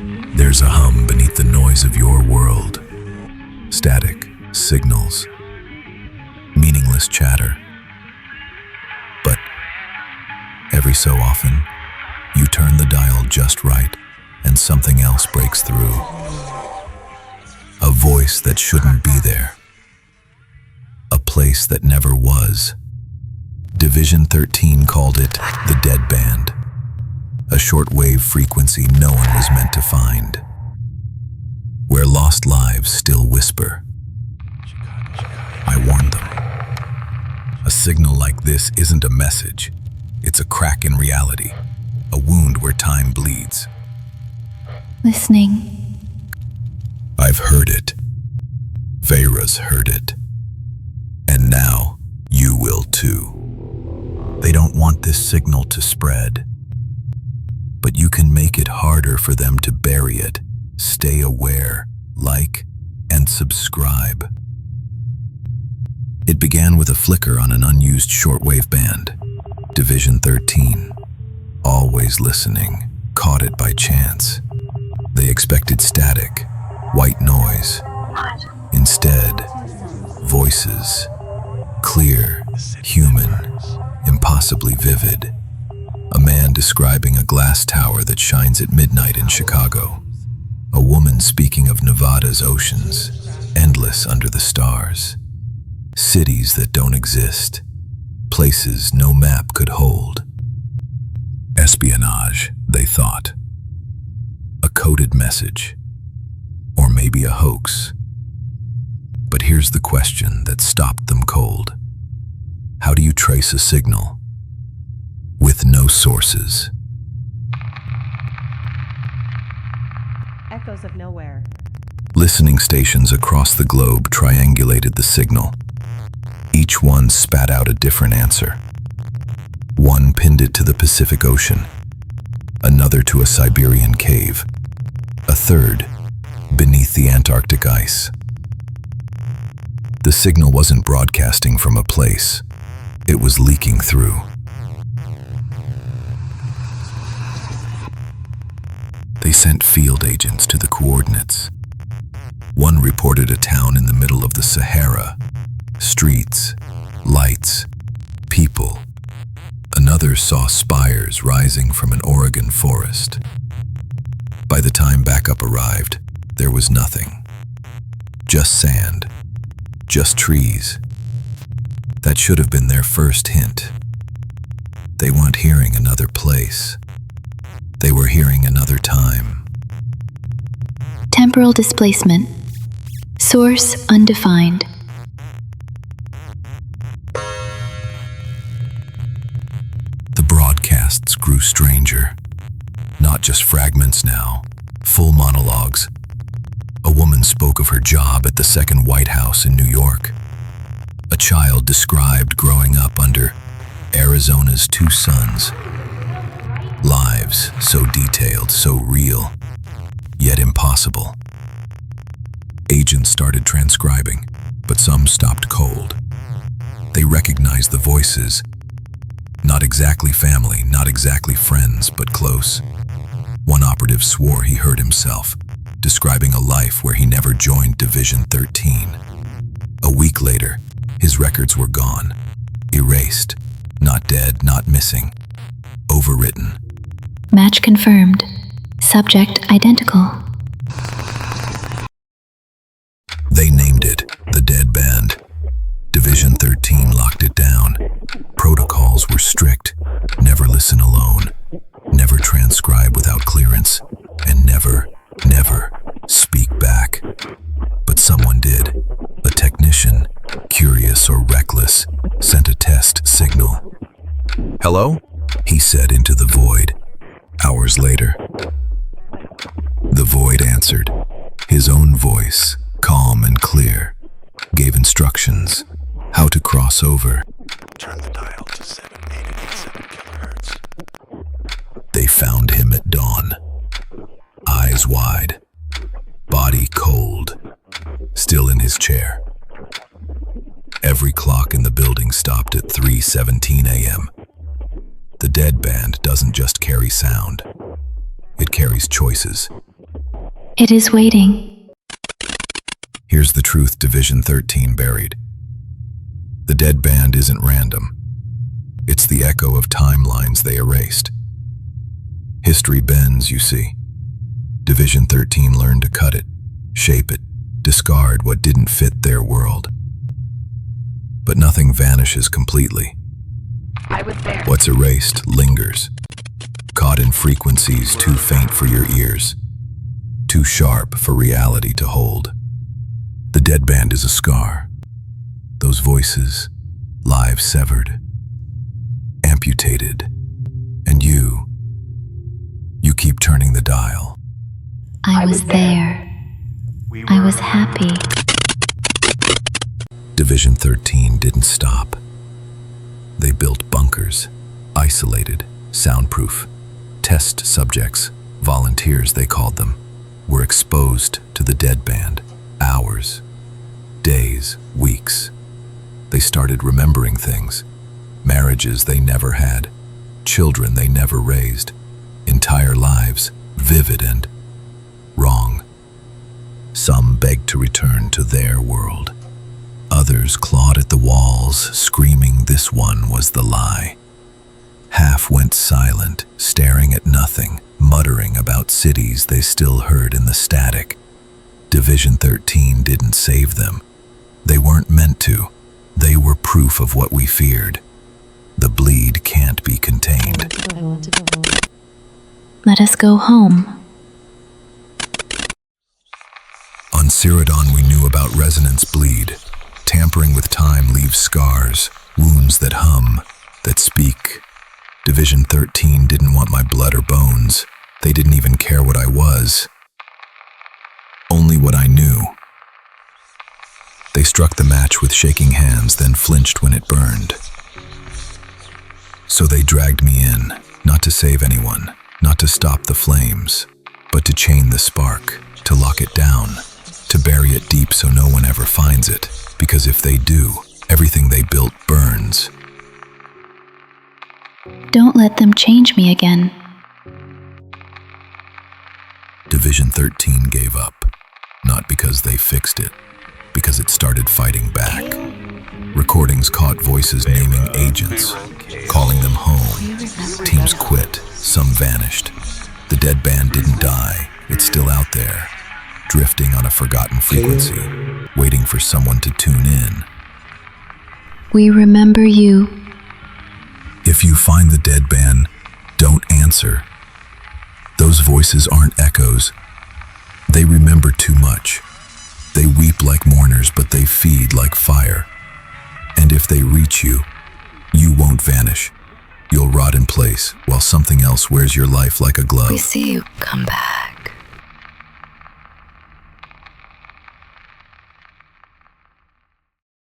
There's a hum beneath the noise of your world. Static, signals, meaningless chatter. But every so often, you turn the dial just right and something else breaks through. A voice that shouldn't be there. A place that never was. Division 13 called it the Dead Band, a shortwave frequency no one was meant to find, where lost lives still whisper. I warned them. A signal like this isn't a message. It's a crack in reality, a wound where time bleeds. Listening. I've heard it. Vera's heard it. And now you will too. They don't want this signal to spread, but you can make it harder for them to bury it. Stay aware, like, and subscribe. It began with a flicker on an unused shortwave band. Division 13, always listening, caught it by chance. They expected static, white noise. Instead, voices, clear, human, impossibly vivid. A man describing a glass tower that shines at midnight in Chicago. A woman speaking of Nevada's oceans, endless under the stars. Cities that don't exist. Places no map could hold. Espionage, they thought. A coded message. Or maybe a hoax. But here's the question that stopped them cold. How do you trace a signal with no sources? Echoes of nowhere. Listening stations across the globe triangulated the signal. Each one spat out a different answer. One pinned it to the Pacific Ocean, another to a Siberian cave, a third beneath the Antarctic ice. The signal wasn't broadcasting from a place. It was leaking through. They sent field agents to the coordinates. One reported a town in the middle of the Sahara. Streets, lights, people. Another saw spires rising from an Oregon forest. By the time backup arrived, there was nothing. Just sand. Just trees. That should have been their first hint. They weren't hearing another place. They were hearing another time. Temporal displacement. Source undefined. The broadcasts grew stranger. Not just fragments now, full monologues. A woman spoke of her job at the second White House in New York. A child described growing up under Arizona's two suns. Lives so detailed, so real, yet impossible. Agents started transcribing, but some stopped cold. They recognized the voices. Not exactly family, not exactly friends, but close. One operative swore he heard himself, describing a life where he never joined Division 13. A week later, his records were gone, erased, not dead, not missing, overwritten. Match confirmed. Subject identical. They named it the Dead Band. Division 13 locked it down. Protocols were strict. Never listen alone. Never transcribe without clearance. And never speak back. But someone did. A technician, curious or reckless, sent a test signal. "Hello?" he said into the void. Hours later, the void answered. His own voice, calm and clear, gave instructions. How to cross over. Turn the dial to 7887 kilohertz. They found him at dawn. Eyes wide, body cold, still in his chair. Every clock in the building stopped at 3:17 a.m. The Dead Band doesn't just carry sound. It carries choices. It is waiting. Here's the truth Division 13 buried. The dead band isn't random. It's the echo of timelines they erased. History bends, you see. Division 13 learned to cut it, shape it, discard what didn't fit their world. But nothing vanishes completely. I was there. What's erased lingers, caught in frequencies too faint for your ears, too sharp for reality to hold. The dead band is a scar. Those voices, lives severed, amputated, and you keep turning the dial. I was there. I was happy. Division 13 didn't stop. They built bunkers, isolated, soundproof. Test subjects, volunteers they called them, were exposed to the dead band. Hours, days, weeks. They started remembering things. Marriages they never had, children they never raised, entire lives, vivid and wrong. Some begged to return to their world. Others clawed at the walls, screaming this one was the lie. Half went silent, staring at nothing, muttering about cities they still heard in the static. Division 13 didn't save them. They weren't meant to. They were proof of what we feared. The bleed can't be contained. Let us go home. On Cyrodion we knew about resonance bleed. Tampering with time leaves scars, wounds that hum, that speak. Division 13 didn't want my blood or bones. They didn't even care what I was. Only what I knew. They struck the match with shaking hands, then flinched when it burned. So they dragged me in, not to save anyone, not to stop the flames, but to chain the spark, to lock it down, to bury it deep so no one ever finds it, because if they do, everything they built burns. Don't let them change me again. Division 13 gave up, not because they fixed it, because it started fighting back. Recordings caught voices naming agents, calling them home. Teams quit, some vanished. The dead band didn't die, it's still out there, drifting on a forgotten frequency, waiting for someone to tune in. We remember you. If you find the dead band, don't answer. Those voices aren't echoes. They remember too much. They weep like mourners, but they feed like fire. And if they reach you, you won't vanish. You'll rot in place while something else wears your life like a glove. We see you come back.